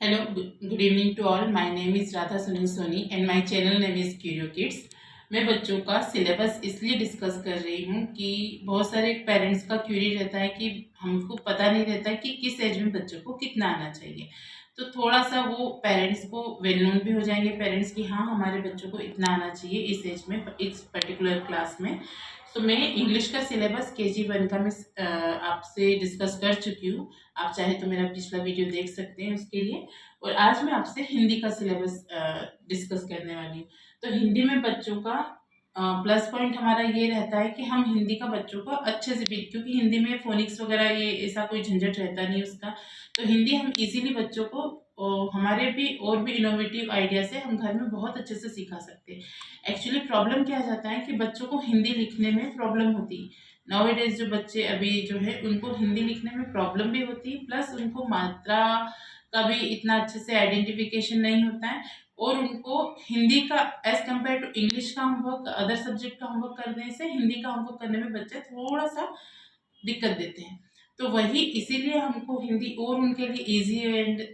Hello, good evening to all. My name is Radha Sunil Soni and my channel name is Curio Kids. मैं बच्चों का syllabus इसलिए discuss कर रही हूँ कि बहुत सारे पेरेंट्स का क्यूरी रहता है कि हमको पता नहीं रहता कि किस एज में बच्चों को कितना आना चाहिए। तो थोड़ा सा वो पेरेंट्स को वेल नोन भी हो जाएंगे पेरेंट्स कि हाँ हमारे बच्चों को इतना आना चाहिए इस एज में इस पर्टिकुलर क्लास में। तो मैं इंग्लिश का सिलेबस KG1 का मैं आपसे डिस्कस कर चुकी हूँ। आप चाहे तो मेरा पिछला वीडियो देख सकते हैं उसके लिए। और आज मैं आपसे हिंदी का सिलेबस डिस्कस करने वाली हूँ। तो हिंदी में बच्चों का प्लस पॉइंट हमारा ये रहता है कि हम हिंदी का बच्चों को अच्छे से भी, क्योंकि हिंदी में फोनिक्स वगैरह ये ऐसा कोई झंझट रहता नहीं उसका। तो हिंदी हम इजीली बच्चों को हमारे भी और भी इनोवेटिव आइडिया से हम घर में बहुत अच्छे से सिखा सकते हैं। एक्चुअली प्रॉब्लम क्या जाता है कि बच्चों को हिंदी लिखने में प्रॉब्लम होती है। नाउअडेज जो बच्चे अभी जो है उनको हिंदी लिखने में प्रॉब्लम भी होती है, प्लस उनको मात्रा का भी इतना अच्छे से आइडेंटिफिकेशन नहीं होता है। और उनको हिंदी का एज कम्पेयर टू इंग्लिश का होमवर्क, अदर सब्जेक्ट का होमवर्क करने से हिंदी का होमवर्क करने में बच्चे थोड़ा सा दिक्कत देते हैं। तो वही इसीलिए हमको हिंदी और उनके लिए इजी एंड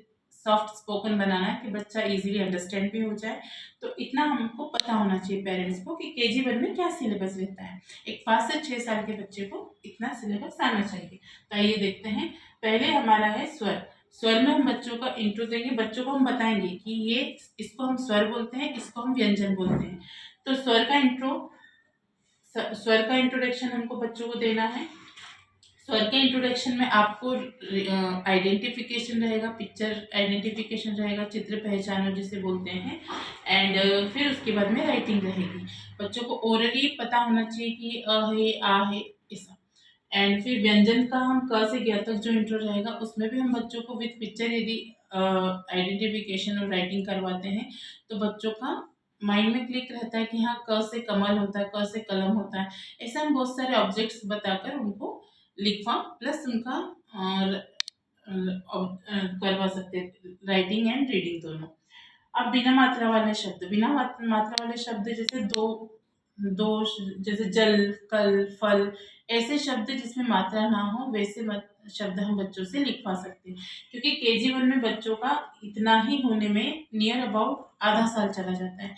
सॉफ्ट स्पोकन बनाना है कि बच्चा इजीली अंडरस्टैंड भी हो जाए। तो इतना हमको पता होना चाहिए पेरेंट्स को कि KG1 में क्या सिलेबस रहता है। एक 5 से 6 साल के बच्चे को इतना सिलेबस आना चाहिए। तो आइए देखते हैं। पहले हमारा है स्वर। स्वर में हम बच्चों का इंट्रो देंगे, बच्चों को हम बताएंगे कि ये इसको हम स्वर बोलते हैं, इसको हम व्यंजन बोलते हैं। तो स्वर का इंट्रोडक्शन हमको बच्चों को देना है। स्वर के इंट्रोडक्शन में आपको आइडेंटिफिकेशन रहेगा, पिक्चर आइडेंटिफिकेशन रहेगा, चित्र पहचानो जिसे बोलते हैं। एंड फिर उसके बाद में राइटिंग रहेगी। बच्चों को ओरली पता होना चाहिए कि अ है, आ है, ऐसा। एंड फिर व्यंजन का हम क से ज्ञ तक जो इंट्रो रहेगा उसमें भी हम बच्चों को विथ पिक्चर यदि आइडेंटिफिकेशन और राइटिंग करवाते हैं तो बच्चों का माइंड में क्लिक रहता है कि हाँ क से कमल होता है, क से कलम होता है। ऐसा हम बहुत सारे ऑब्जेक्ट्स बताकर उनको लिखवा प्लस उनका करवा सकते हैं, राइटिंग एंड रीडिंग दोनों। अब बिना मात्रा वाले शब्द, मात्रा वाले शब्द जैसे दो दो जैसे जल, कल, फल, ऐसे शब्द जिसमें मात्रा ना हो वैसे शब्द हम बच्चों से लिखवा सकते हैं। क्योंकि KG1 में बच्चों का इतना ही होने में नियर अबाउट आधा साल चला जाता है।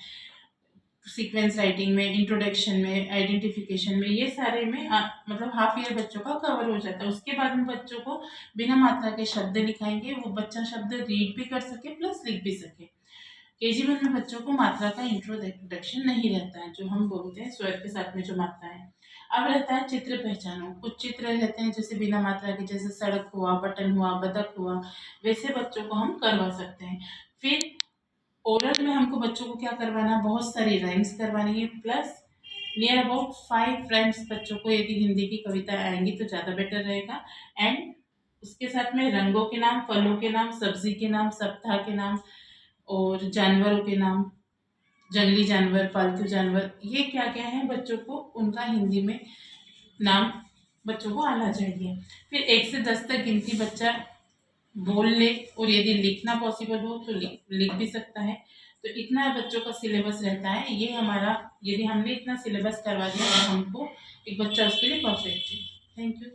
सीक्वेंस राइटिंग में, इंट्रोडक्शन में, आइडेंटिफिकेशन में, ये सारे में मतलब हाफ ईयर बच्चों का कवर हो जाता है। उसके बाद में बच्चों को बिना मात्रा के शब्द लिखाएंगे, वो बच्चा शब्द रीड भी कर सके प्लस लिख भी सके। KG1 में बच्चों को मात्रा का इंट्रोडक्शन नहीं रहता है, जो हम बोलते हैं स्वर के साथ में जो मात्रा है। अब रहता है चित्र पहचानो। कुछ चित्र रहते हैं जैसे बिना मात्रा के, जैसे सड़क हुआ, बटन हुआ, बतख हुआ, वैसे बच्चों को हम करवा सकते हैं। फिर ओरल में हमको बच्चों को क्या करवाना, बहुत सारी राइम्स करवानी है, प्लस नियर अबाउट 5 राइम्स बच्चों को यदि हिंदी की कविता आएंगी तो ज़्यादा बेटर रहेगा। एंड उसके साथ में रंगों के नाम, फलों के नाम, सब्जी के नाम, सप्ताह के नाम और जानवरों के नाम, जंगली जानवर, पालतू जानवर, ये क्या क्या है बच्चों को उनका हिंदी में नाम बच्चों को आना चाहिए। फिर 1 से 10 तक गिनती बच्चा बोल ले और यदि लिखना पॉसिबल हो तो लिख भी सकता है। तो इतना बच्चों का सिलेबस रहता है। ये हमारा, यदि हमने इतना सिलेबस करवा दिया तो हमको एक बच्चा उसके लिए परफेक्ट है। Thank you.